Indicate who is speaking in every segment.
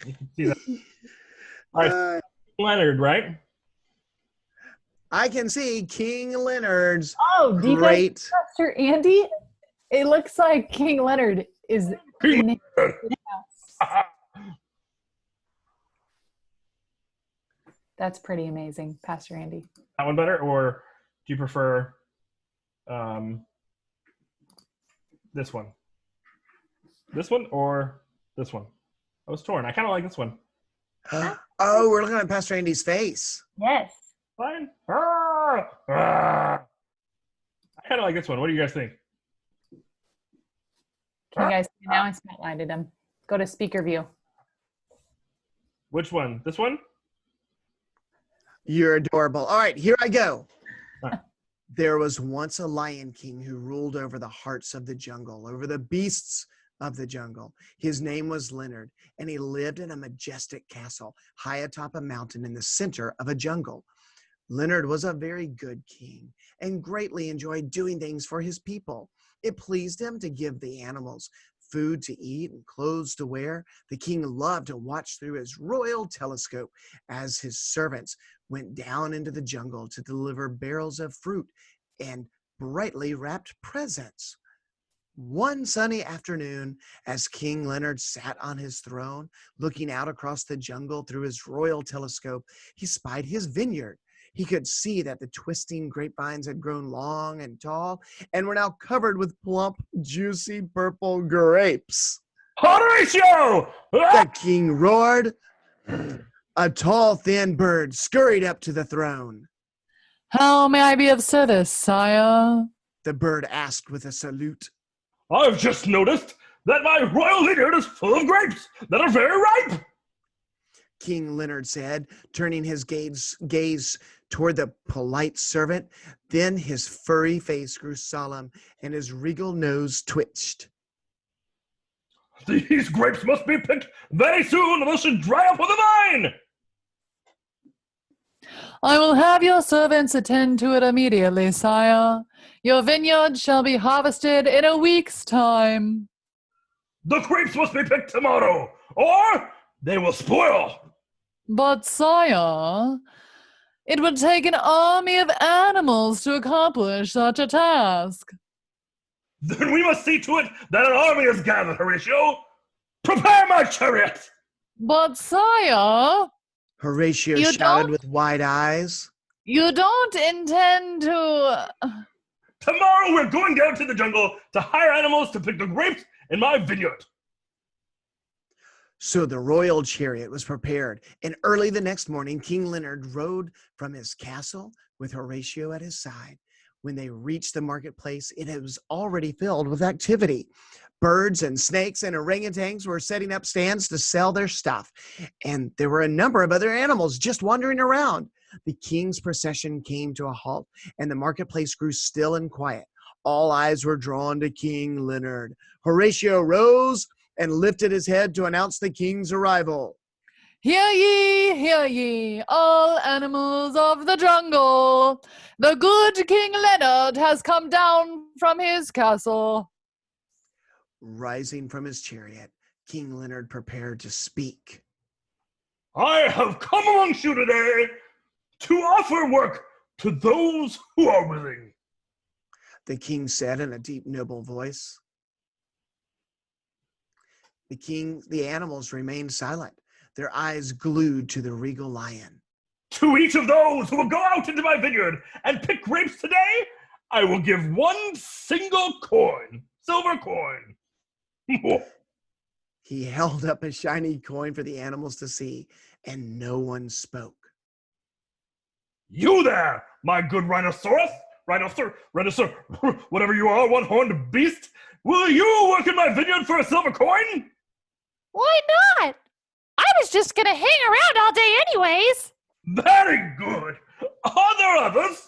Speaker 1: You can see that. All right,
Speaker 2: Uh,
Speaker 1: Leonard, right?
Speaker 2: I can see King Leonard's
Speaker 3: Oh, do you guys see
Speaker 2: great.
Speaker 3: Pastor Andy? It looks like King Leonard is
Speaker 1: King
Speaker 3: in his
Speaker 1: Leonard.
Speaker 3: house. That's pretty amazing, Pastor Andy.
Speaker 1: That one better, or do you prefer um, this one? This one or this one? I was torn. I kind of like this one.
Speaker 2: Oh, we're looking at Pastor Andy's face.
Speaker 3: Yes.
Speaker 1: Fine. I kind of like this one. What do you guys think?
Speaker 3: Can you guys see now? I spotlighted him. Go to speaker view.
Speaker 1: Which one? This one?
Speaker 2: You're adorable. All right, here I go.
Speaker 1: Right.
Speaker 2: There was once a lion king who ruled over the hearts of the jungle, over the beasts of the jungle. His name was Leonard, and he lived in a majestic castle high atop a mountain in the center of a jungle. Leonard was a very good king and greatly enjoyed doing things for his people. It pleased him to give the animals food to eat and clothes to wear. The king loved to watch through his royal telescope as his servants went down into the jungle to deliver barrels of fruit and brightly wrapped presents. One sunny afternoon, as King Leonard sat on his throne, looking out across the jungle through his royal telescope, he spied his vineyard. He could see that the twisting grapevines had grown long and tall and were now covered with plump, juicy purple grapes.
Speaker 1: Horatio!
Speaker 2: The king roared. A tall, thin bird scurried up to the throne.
Speaker 3: How may I be of service, sire?
Speaker 2: The bird asked with a salute.
Speaker 1: I've just noticed that my royal vineyard is full of grapes that are very ripe.
Speaker 2: King Leonard said, turning his gaze toward the polite servant. Then his furry face grew solemn and his regal nose twitched.
Speaker 1: These grapes must be picked very soon or they should dry up on the vine.
Speaker 3: I will have your servants attend to it immediately, sire. Your vineyard shall be harvested in a week's time.
Speaker 1: The grapes must be picked tomorrow, or they will spoil.
Speaker 3: But, sire, it would take an army of animals to accomplish such a task.
Speaker 1: Then we must see to it that an army is gathered, Horatio. Prepare my chariot.
Speaker 3: But, sire,
Speaker 2: Horatio
Speaker 3: You
Speaker 2: shouted
Speaker 3: don't-
Speaker 2: with wide eyes.
Speaker 3: you don't intend to...
Speaker 1: Tomorrow we're going down to the jungle to hire animals to pick the grapes in my vineyard.
Speaker 2: So the royal chariot was prepared, and early the next morning, King Leonard rode from his castle with Horatio at his side. When they reached the marketplace, it was already filled with activity. Birds and snakes and orangutans were setting up stands to sell their stuff, and there were a number of other animals just wandering around. The king's procession came to a halt, and the marketplace grew still and quiet. All eyes were drawn to King Leonard. Horatio rose and lifted his head to announce the king's arrival.
Speaker 3: Hear ye, all animals of the jungle. The good King Leonard has come down from his castle.
Speaker 2: Rising from his chariot, King Leonard prepared to speak.
Speaker 1: I have come amongst you today to offer work to those who are willing.
Speaker 2: The king said in a deep, noble voice. The animals remained silent, their eyes glued to the regal lion.
Speaker 1: To each of those who will go out into my vineyard and pick grapes today, I will give one single coin, silver coin.
Speaker 2: He held up a shiny coin for the animals to see, and no one spoke.
Speaker 1: You there, my good rhinoceros, whatever you are, one-horned beast, will you work in my vineyard for a silver coin?
Speaker 4: Why not? I was just gonna hang around all day anyways.
Speaker 1: Very good. Are there others?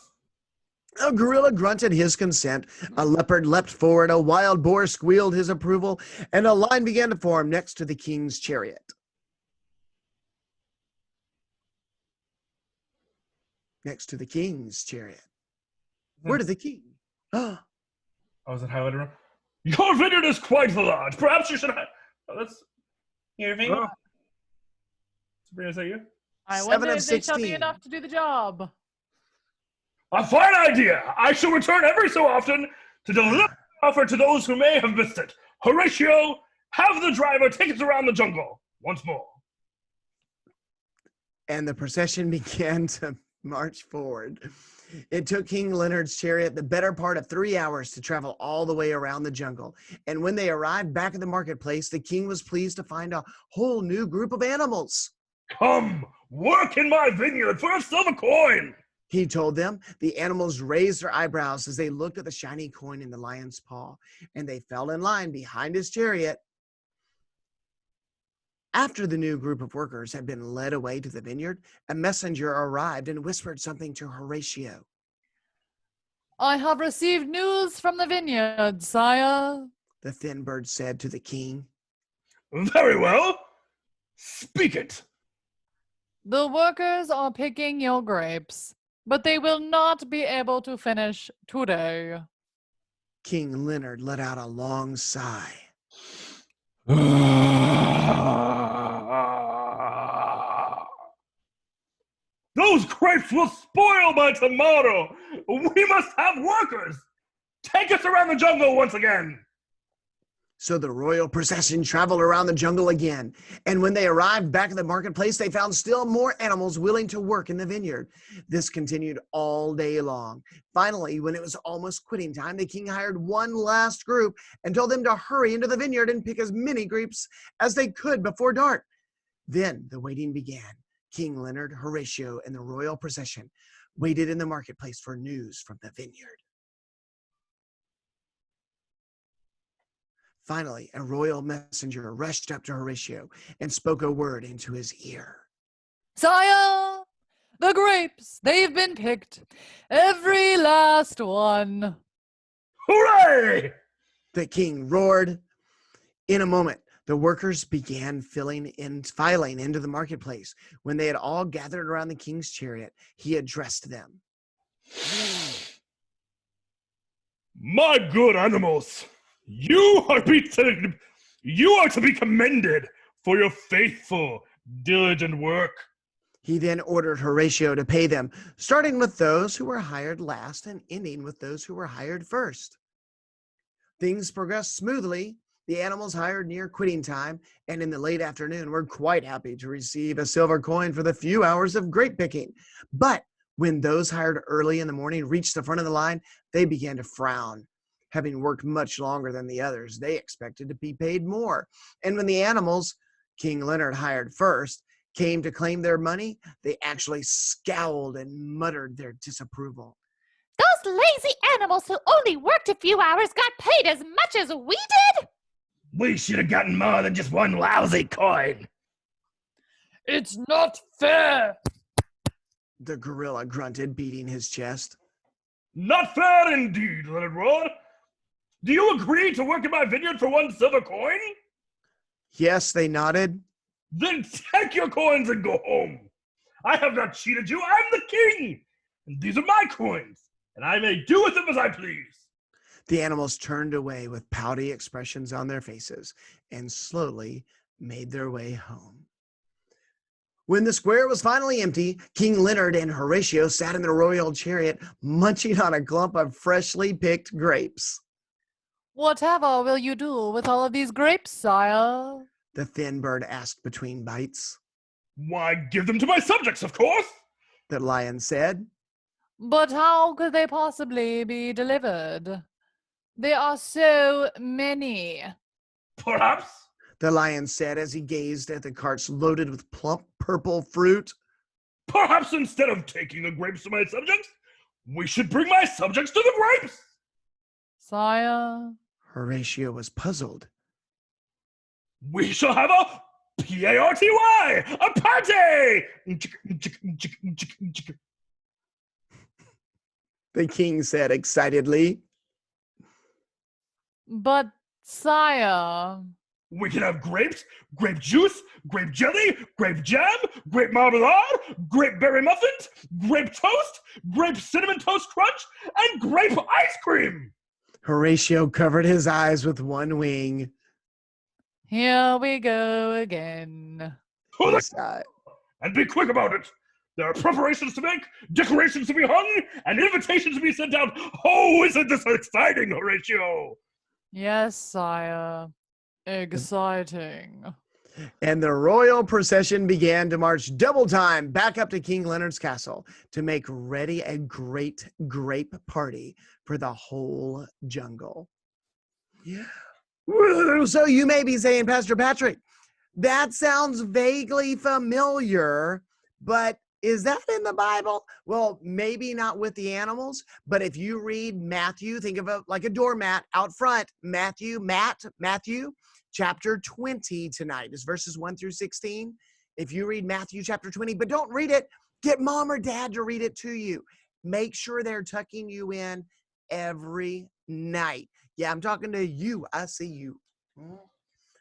Speaker 2: A gorilla grunted his consent, a leopard leapt forward, a wild boar squealed his approval, and a line began to form next to the king's chariot. Next to the king's chariot. Where did the king?
Speaker 1: Oh, is it highlighted? Your vineyard is quite large. Perhaps you should have... Oh, that's...
Speaker 5: Your vineyard.
Speaker 1: Sabrina, is that you?
Speaker 3: I
Speaker 2: 7
Speaker 3: wonder
Speaker 2: of
Speaker 3: if they shall be
Speaker 2: 16.
Speaker 3: enough to do the job.
Speaker 1: A fine idea! I shall return every so often to deliver the offer to those who may have missed it. Horatio, have the driver take us around the jungle once more.
Speaker 2: And the procession began to march forward. It took King Leonard's chariot the better part of 3 hours to travel all the way around the jungle. And when they arrived back at the marketplace, the king was pleased to find a whole new group of animals.
Speaker 1: Come, work in my vineyard for a silver coin.
Speaker 2: He told them. The animals raised their eyebrows as they looked at the shiny coin in the lion's paw, and they fell in line behind his chariot. After the new group of workers had been led away to the vineyard, a messenger arrived and whispered something to Horatio.
Speaker 3: I have received news from the vineyard, sire.
Speaker 2: The thin bird said to the king.
Speaker 1: Very well. Speak it.
Speaker 3: The workers are picking your grapes, but they will not be able to finish today.
Speaker 2: King Leonard let out a long sigh.
Speaker 1: Those grapes will spoil by tomorrow. We must have workers. Take us around the jungle once again.
Speaker 2: So the royal procession traveled around the jungle again. And when they arrived back at the marketplace, they found still more animals willing to work in the vineyard. This continued all day long. Finally, when it was almost quitting time, the king hired one last group and told them to hurry into the vineyard and pick as many grapes as they could before dark. Then the waiting began. King Leonard, Horatio, and the royal procession waited in the marketplace for news from the vineyard. Finally, a royal messenger rushed up to Horatio and spoke a word into his ear.
Speaker 3: Sire, the grapes, they've been picked. Every last one.
Speaker 1: Hooray!
Speaker 2: The king roared. In a moment, the workers began filing into the marketplace. When they had all gathered around the king's chariot, he addressed them.
Speaker 1: My good animals, you are to be commended for your faithful, diligent work.
Speaker 2: He then ordered Horatio to pay them, starting with those who were hired last and ending with those who were hired first. Things progressed smoothly. The animals hired near quitting time and in the late afternoon were quite happy to receive a silver coin for the few hours of grape picking. But when those hired early in the morning reached the front of the line, they began to frown. Having worked much longer than the others, they expected to be paid more. And when the animals, King Leonard hired first, came to claim their money, they actually scowled and muttered their disapproval.
Speaker 4: Those lazy animals who only worked a few hours got paid as much as we did?
Speaker 1: We should have gotten more than just one lousy coin.
Speaker 3: It's not fair.
Speaker 2: The gorilla grunted, beating his chest.
Speaker 1: Not fair indeed, Leonard roared. Do you agree to work in my vineyard for one silver coin?
Speaker 2: Yes, they nodded.
Speaker 1: Then take your coins and go home. I have not cheated you. I'm the king. And these are my coins, and I may do with them as I please.
Speaker 2: The animals turned away with pouty expressions on their faces and slowly made their way home. When the square was finally empty, King Leonard and Horatio sat in the royal chariot, munching on a clump of freshly picked grapes.
Speaker 3: Whatever will you do with all of these grapes, sire?
Speaker 2: The thin bird asked between bites.
Speaker 1: Why, give them to my subjects, of course.
Speaker 2: The lion said.
Speaker 3: But how could they possibly be delivered? There are so many.
Speaker 1: Perhaps.
Speaker 2: The lion said as he gazed at the carts loaded with plump purple fruit.
Speaker 1: Perhaps instead of taking the grapes to my subjects, we should bring my subjects to the grapes.
Speaker 3: Sire?
Speaker 2: Horatio was puzzled.
Speaker 1: We shall have a party, a party!
Speaker 2: The king said excitedly.
Speaker 3: But, sire...
Speaker 1: We can have grapes, grape juice, grape jelly, grape jam, grape marmalade, grape berry muffins, grape toast, grape cinnamon toast crunch, and grape ice cream.
Speaker 2: Horatio covered his eyes with one wing.
Speaker 3: Here we go again.
Speaker 1: Who the
Speaker 2: Sigh.
Speaker 1: and be quick about it. There are preparations to make, decorations to be hung, and invitations to be sent out. Oh, isn't this exciting, Horatio?
Speaker 3: Yes, sire. Exciting.
Speaker 2: And the royal procession began to march double time back up to King Leonard's castle to make ready a great grape party for the whole jungle. So you may be saying, Pastor Patrick, that sounds vaguely familiar, but is that in the Bible? Well, maybe not with the animals, but if you read Matthew, think of it like a doormat out front. Matthew, chapter 20 tonight is verses 1 through 16. If you read Matthew chapter 20, but don't read it, get mom or dad to read it to you. Make sure they're tucking you in every night. Yeah, I'm talking to you. I see you.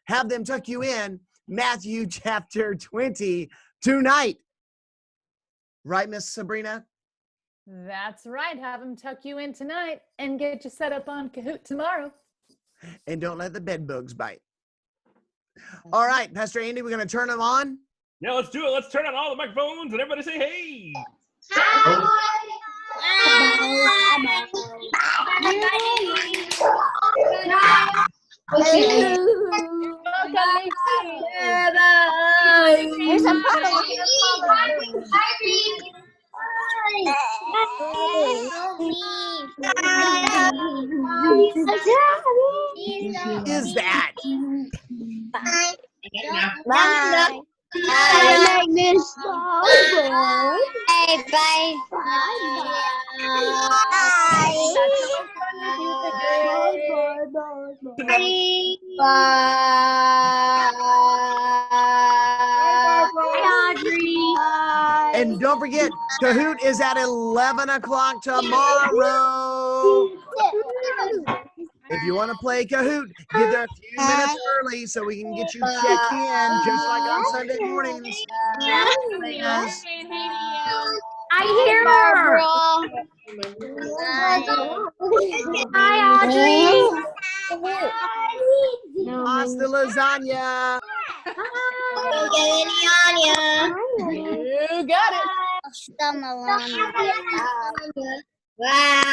Speaker 2: Have them tuck you in Matthew chapter 20 tonight. Right, Miss Sabrina?
Speaker 3: That's right. Have them tuck you in tonight and get you set up on Kahoot tomorrow.
Speaker 2: And don't let the bed bugs bite. All right, Pastor Andy, we're going to turn them on.
Speaker 1: Yeah, let's do it. Let's turn on all the microphones and everybody say hey.
Speaker 2: Is that?
Speaker 5: Bye. I like this song. Bye.
Speaker 2: And don't forget, Kahoot is at 11 o'clock tomorrow. If you want to play Kahoot, get there a few minutes early so we can get you checked in, just like on Sunday mornings.
Speaker 5: I hear her. Hi, Audrey.
Speaker 2: Hasta lasagna.
Speaker 3: You got it.
Speaker 5: Wow.